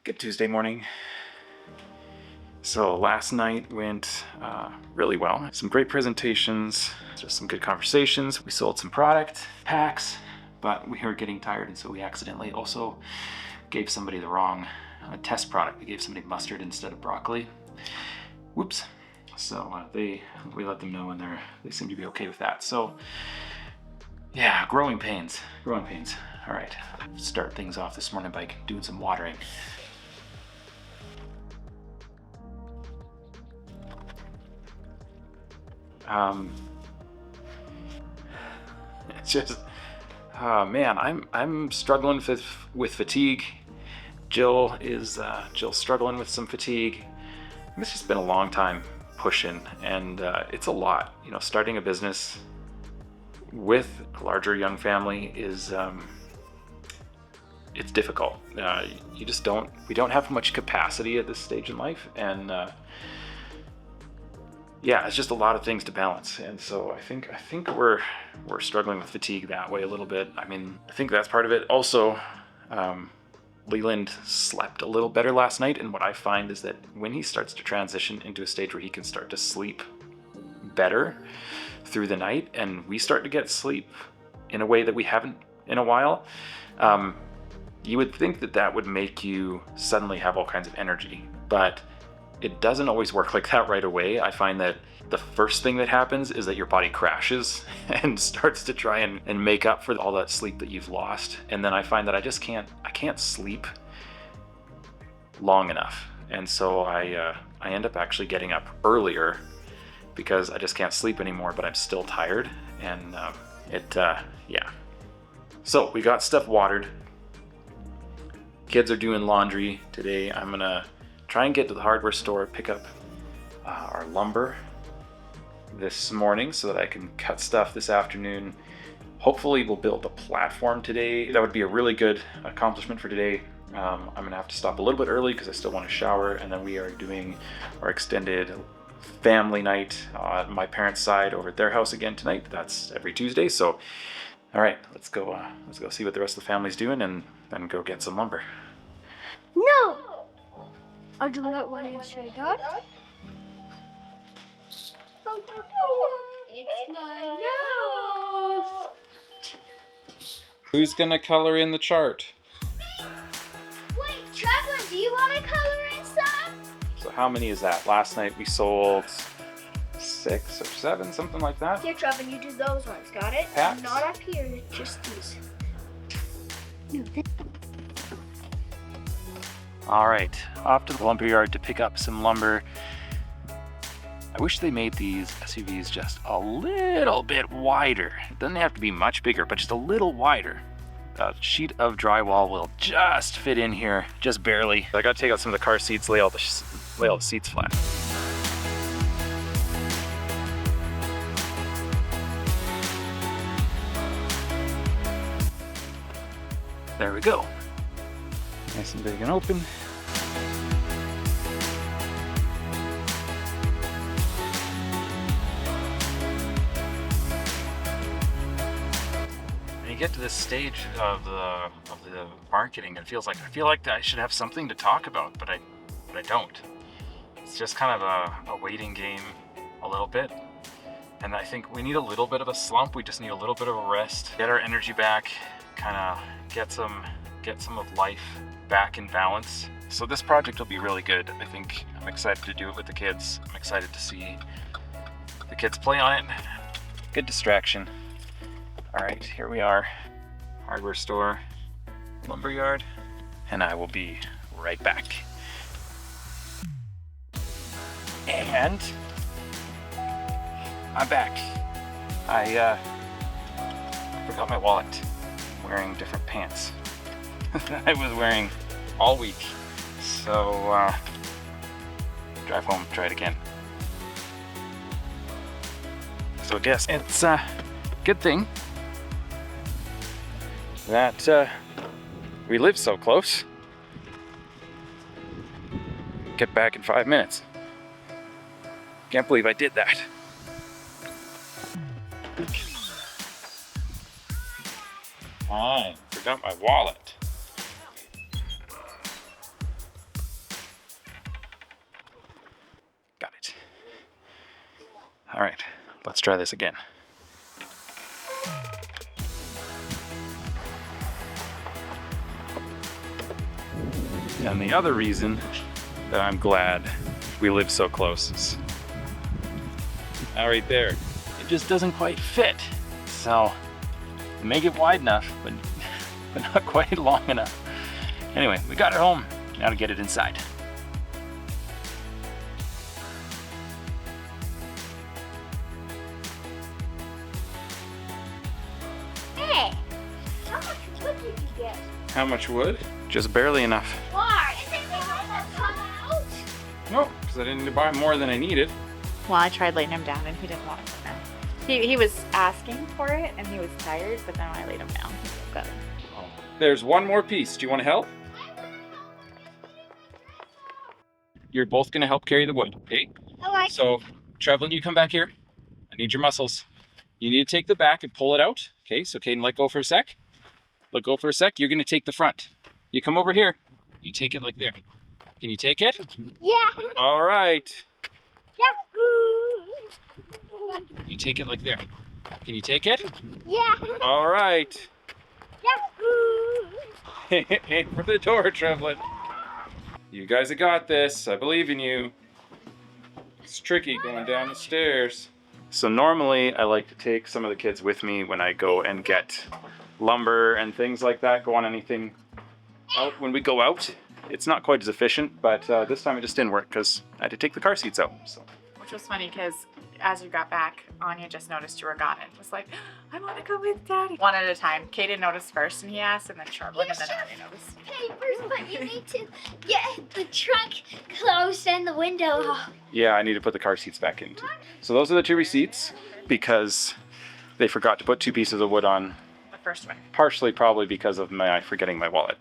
Good Tuesday morning. So last night went really well. Some great presentations, just some good conversations. We sold some product packs, but we were getting tired, and so we accidentally also gave somebody the wrong test product. We gave somebody mustard instead of broccoli. Whoops. So we let them know, and they seem to be okay with that. So yeah, growing pains. All right, start things off this morning by doing some watering. It's just, oh man, I'm struggling with fatigue. Jill's struggling with some fatigue. It's just been a long time pushing, and it's a lot. You know, starting a business with a larger young family is it's difficult. We don't have much capacity at this stage in life, and yeah, it's just a lot of things to balance. And so I think we're struggling with fatigue that way a little bit. I mean, I think that's part of it. Also, Leland slept a little better last night, and what I find is that when he starts to transition into a stage where he can start to sleep better through the night, and we start to get sleep in a way that we haven't in a while, you would think that would make you suddenly have all kinds of energy, but it doesn't always work like that right away. I find that the first thing that happens is that your body crashes and starts to try and make up for all that sleep that you've lost. And then I find that I can't sleep long enough. And so I end up actually getting up earlier because I just can't sleep anymore, but I'm still tired. And yeah. So we got stuff watered. Kids are doing laundry today. I'm gonna try and get to the hardware store, pick up our lumber this morning so that I can cut stuff this afternoon. Hopefully we'll build a platform today. That would be a really good accomplishment for today. I'm gonna have to stop a little bit early because I still want to shower, and then we are doing our extended family night on my parents' side over at their house again tonight. That's every Tuesday. So all right, let's go see what the rest of the family's doing, and then go get some lumber. No! I'll do that one yesterday, Dad. It's my nose! Who's gonna color in the chart? Wait, Trevor, do you want to color in some? So how many is that? Last night we sold 6 or 7, something like that. Here, Trevor, you do those ones, got it? Packs? Not up here, just these. All right, off to the lumber yard to pick up some lumber. I wish they made these SUVs just a little bit wider. It doesn't have to be much bigger, but just a little wider. A sheet of drywall will just fit in here, just barely. I gotta take out some of the car seats, lay all the seats flat. There we go. Nice and big and open. When you get to this stage of the marketing, I feel like I should have something to talk about, but I don't. It's just kind of a waiting game a little bit. And I think we need a little bit of a slump. We just need a little bit of a rest, get our energy back, kind of get some of life back in balance. So this project will be really good. I think I'm excited to do it with the kids. I'm excited to see the kids play on it. Good distraction. All right, here we are. Hardware store, lumber yard, and I will be right back. And I'm back. I forgot my wallet. I'm wearing different pants I was wearing all week. So drive home, try it again. So I guess it's a good thing that we live so close. Get back in 5 minutes. Can't believe I did that. I forgot my wallet. All right, let's try this again. And the other reason that I'm glad we live so close is that right there. It just doesn't quite fit. So make it wide enough, but not quite long enough. Anyway, we got it home. Now to get it inside. Hey, how much wood did you get? How much wood? Just barely enough. Why? Is it gonna come out? No, because I didn't buy more than I needed. Well, I tried laying him down and he didn't want to go down. He was asking for it and he was tired, but then when I laid him down, he woke up. There's one more piece. Do you want to help? You're both going to help carry the wood, okay? Oh, I So, Trevlin, you come back here. I need your muscles. You need to take the back and pull it out. Okay, so Caden, let go for a sec. Let go for a sec. You're going to take the front. You come over here. You take it like there. Can you take it? Yeah. All right. Yeah. You take it like there. Can you take it? Yeah. All right. Yeah. Aim for the door, Trevlin. You guys have got this. I believe in you. It's tricky going down the stairs. So normally I like to take some of the kids with me when I go and get lumber and things like that, go on anything out when we go out. It's not quite as efficient, but this time it just didn't work because I had to take the car seats out. So. Which was funny because as you got back, Anya just noticed you were gone and was like, I want to go with Daddy. One at a time. Kaden noticed first and he asked, and then Charlotte, and then Anya noticed. Papers, but you need to get the trunk closed and the window. Yeah, I need to put the car seats back in too. So those are the 2 receipts because they forgot to put 2 pieces of wood on. The first one. Partially probably because of my forgetting my wallet.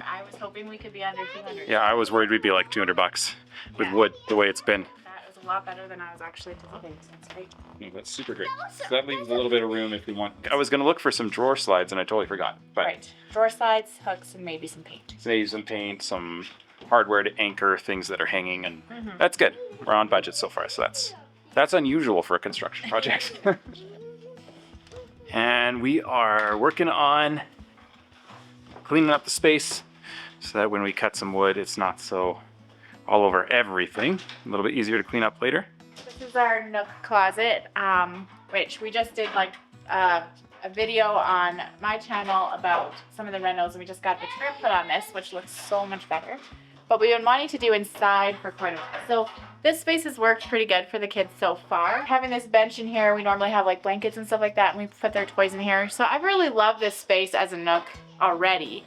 I was hoping we could be under 200. Yeah, I was worried we'd be like $200 with Yeah. wood the way it's been. That was a lot better than I was actually anticipating. So that's great. No, that's super great. So that leaves a little bit of room if we want. I was gonna look for some drawer slides and I totally forgot. But Right. Drawer slides, hooks, and maybe some paint. maybe some paint, some hardware to anchor things that are hanging, and that's good. We're on budget so far, so that's unusual for a construction project. And we are working on cleaning up the space so that when we cut some wood, it's not so all over everything. A little bit easier to clean up later. This is our nook closet, which we just did like a video on my channel about some of the renos, and we just got the trim put on this, which looks so much better. But we've been wanting to do inside for quite a while. So this space has worked pretty good for the kids so far. Having this bench in here, we normally have like blankets and stuff like that, and we put their toys in here. So I really love this space as a nook already.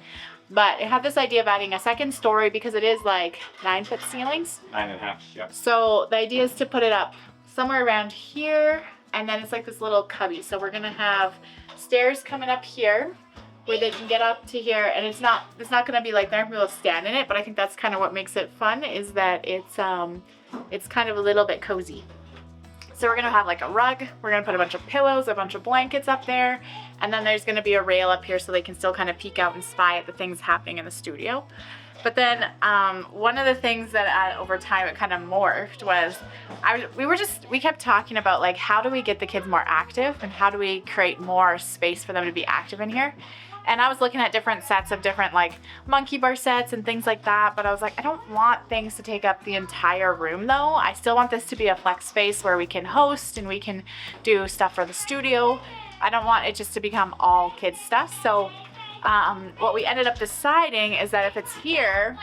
But I had this idea of adding a second story because it is like 9-foot ceilings. 9.5, yeah. So the idea is to put it up somewhere around here, and then it's like this little cubby. So we're gonna have stairs coming up here where they can get up to here, and it's not gonna be like they're not gonna be able to stand in it, but I think that's kind of what makes it fun, is that it's kind of a little bit cozy. So we're gonna have like a rug, we're gonna put a bunch of pillows, a bunch of blankets up there, and then there's gonna be a rail up here so they can still kind of peek out and spy at the things happening in the studio. But then one of the things that over time it kind of morphed was we kept talking about like, how do we get the kids more active and how do we create more space for them to be active in here? And I was looking at different sets of different like monkey bar sets and things like that, but I was like, I don't want things to take up the entire room though. I still want this to be a flex space where we can host and we can do stuff for the studio. I don't want it just to become all kids stuff. So what we ended up deciding is that if it's here,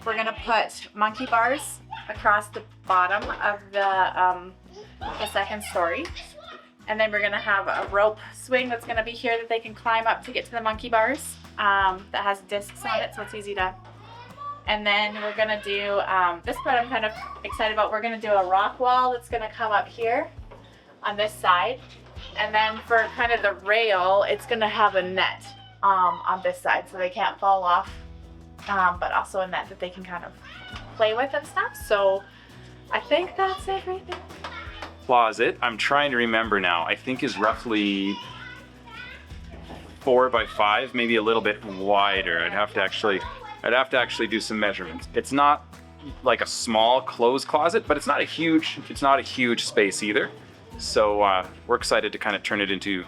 we're gonna put monkey bars across the bottom of the second story. And then we're gonna have a rope swing that's gonna be here that they can climb up to get to the monkey bars that has discs on it, so it's easy to. And then we're gonna do, this part I'm kind of excited about, we're gonna do a rock wall that's gonna come up here on this side. And then for kind of the rail, it's gonna have a net on this side so they can't fall off, but also a net that they can kind of play with and stuff. So I think that's everything. Closet, I'm trying to remember now, I think is roughly 4 by 5, maybe a little bit wider. I'd have to actually do some measurements. It's not like a small closed closet, but it's not a huge space either. So we're excited to kind of turn it into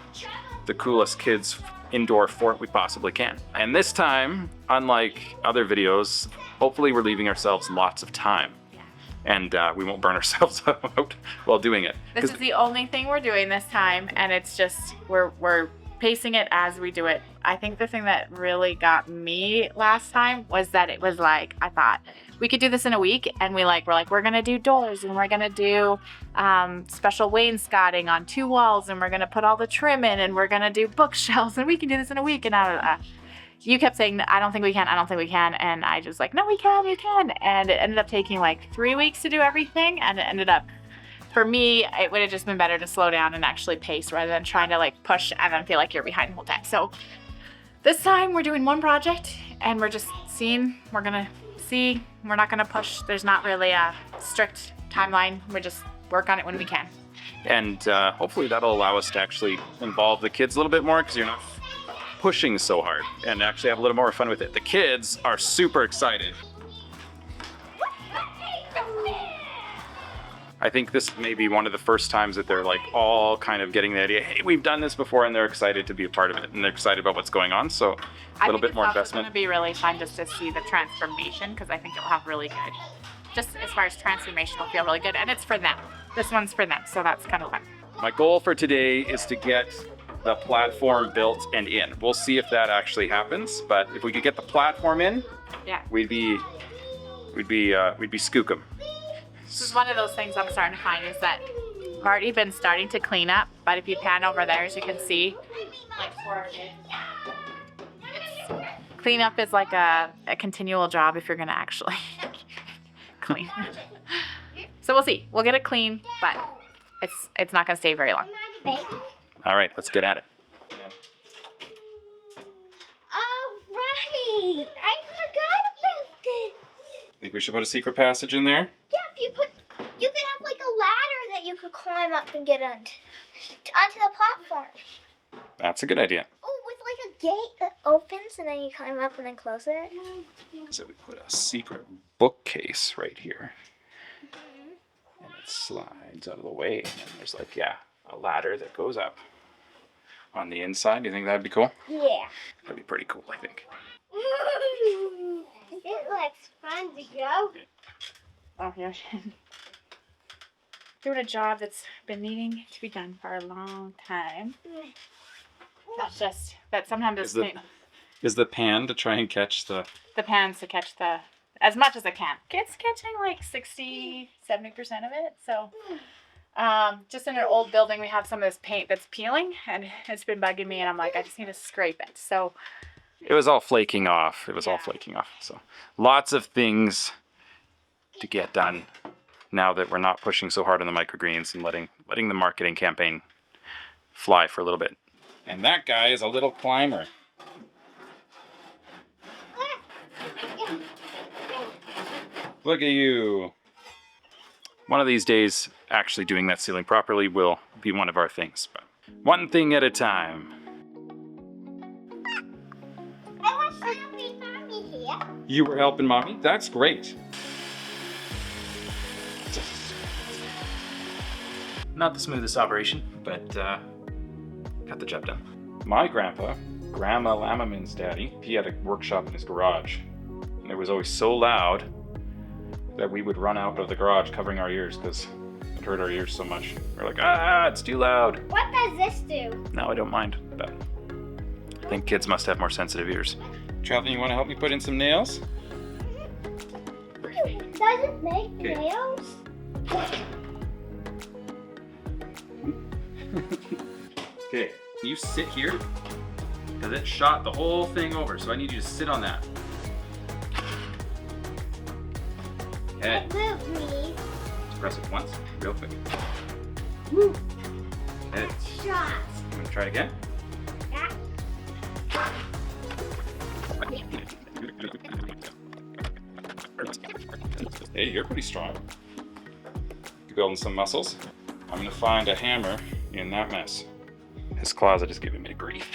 the coolest kids indoor fort we possibly can. And this time, unlike other videos, hopefully we're leaving ourselves lots of time. And we won't burn ourselves out while doing it. This is the only thing we're doing this time, and it's just we're pacing it as we do it. I think the thing that really got me last time was that it was like, I thought we could do this in a week, and we're gonna do doors, and we're gonna do special wainscoting on 2 walls, and we're gonna put all the trim in, and we're gonna do bookshelves, and we can do this in a week. And you kept saying, I don't think we can, and I just like, no, we can. And it ended up taking like 3 weeks to do everything, and it ended up, for me, it would have just been better to slow down and actually pace rather than trying to like push and then feel like you're behind the whole time. So this time we're doing one project, and we're just seeing, we're gonna see, we're not gonna push. There's not really a strict timeline. We just work on it when we can. And hopefully that'll allow us to actually involve the kids a little bit more, because you're not pushing so hard, and actually have a little more fun with it. The kids are super excited. I think this may be one of the first times that they're like all kind of getting the idea, hey, we've done this before, and they're excited to be a part of it, and they're excited about what's going on. So a little bit more investment. It's going to be really fun just to see the transformation, because I think it'll have really good, just as far as transformation, it'll feel really good, and it's for them. This one's for them, so that's kind of fun. My goal for today is to get the platform built and in. We'll see if that actually happens, but if we could get the platform in, yeah, we'd be skookum. This is one of those things I'm starting to find, is that I've already been starting to clean up, but if you pan over there, as you can see, like for our kids, cleanup is like a continual job if you're gonna actually clean. So we'll see. We'll get it clean, but it's not gonna stay very long. All right, let's get at it. All right. I forgot about this. Think we should put a secret passage in there? Yeah, if you could have like a ladder that you could climb up and get onto the platform. That's a good idea. Oh, with like a gate that opens and then you climb up and then close it. So we put a secret bookcase right here. And it slides out of the way. And there's like, a ladder that goes up on the inside. Do you think that'd be cool? Yeah. That'd be pretty cool, I think. It looks fun to go. Oh, yeah. Doing a job that's been needing to be done for a long time. That's just, that sometimes it's... Is the pan to try and catch the... The pan's to catch as much as it can. It's catching like 60-70% of it, so... just in an old building, we have some of this paint that's peeling, and it's been bugging me, and I'm like, I just need to scrape it. So it was all flaking off. All flaking off. So lots of things to get done now that we're not pushing so hard on the microgreens and letting the marketing campaign fly for a little bit. And that guy is a little climber. Look at you. One of these days, actually doing that ceiling properly will be one of our things, but one thing at a time. I was helping Mommy here. You were helping Mommy? That's great. Not the smoothest operation, but got the job done. My grandpa, Grandma Lamamin's daddy, he had a workshop in his garage, and it was always so loud that we would run out of the garage covering our ears because it hurt our ears so much. We're like, it's too loud. What does this do? Now I don't mind, but I think kids must have more sensitive ears. Traveling, you want to help me put in some nails? Does it make nails? Okay, you sit here because it shot the whole thing over, so I need you to sit on that. Okay. Move me. Just press it once, real quick. Woo. Okay. Shot. You want to try it again? Yeah. Hey, you're pretty strong. You're building some muscles. I'm gonna find a hammer in that mess. His closet is giving me grief.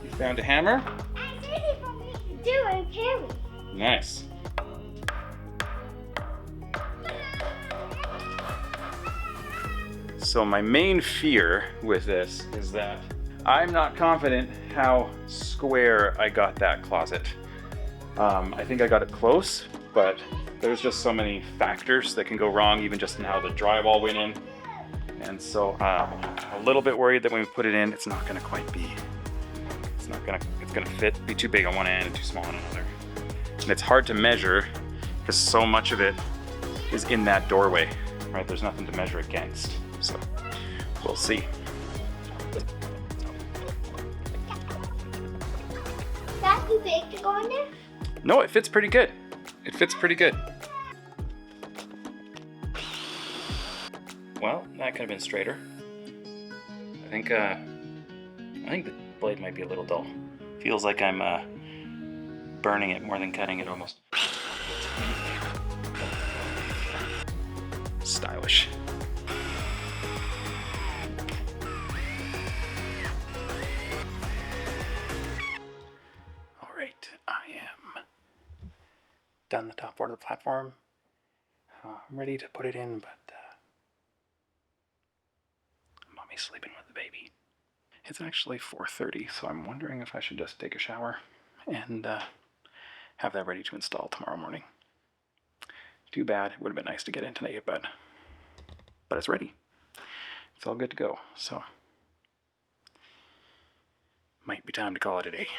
You found a hammer? That's easy for me to do and carry. Nice. So my main fear with this is that I'm not confident how square I got that closet. I think I got it close, but there's just so many factors that can go wrong, even just in how the drywall went in. And so a little bit worried that when we put it in, it's not gonna quite be, it's gonna fit, be too big on one end and too small on another. And it's hard to measure because so much of it is in that doorway, right? There's nothing to measure against. So we'll see. That's too big to go in there? No, it fits pretty good. It fits pretty good. Well, that could have been straighter. I think the blade might be a little dull. Feels like I'm burning it more than cutting it almost. Stylish. All right, I am done the top part of the platform. I'm ready to put it in, but Mommy's sleeping with the baby. It's actually 4:30, so I'm wondering if I should just take a shower and have that ready to install tomorrow morning. Too bad. It would have been nice to get in today, but it's ready. It's all good to go, so might be time to call it a day.